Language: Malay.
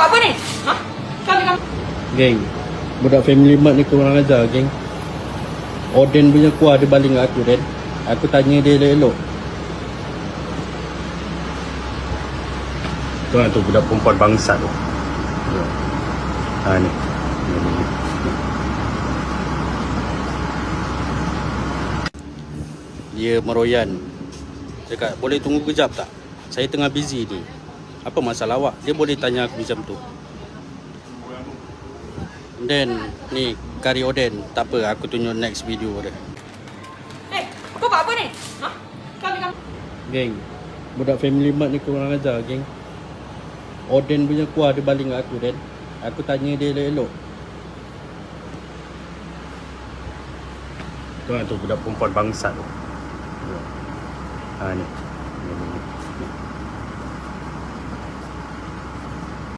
buat apa ni? Ha? Kami. Geng, budak family mart ni kurang ajar, geng. Oden punya kuah dia baling kat aku, Dan. Aku tanya dia elok-elok. Tuan tu budak perempuan bangsat tu. Ha ni. Dia meroyan. Cakap, boleh tunggu kejap tak? Saya tengah busy ni. Apa masalah awak? Dia boleh tanya aku macam tu. Dan ni kari oden. Tak apa, aku tunjuk next video dia. Kau buat apa ni? Ha? Kami. Geng, budak family mart ni kurang ajar, geng. Oden punya kuah dia baling kat aku, Dan. Aku tanya dia elok-elok. Tuan tu budak perempuan bangsat tu. Ha ni.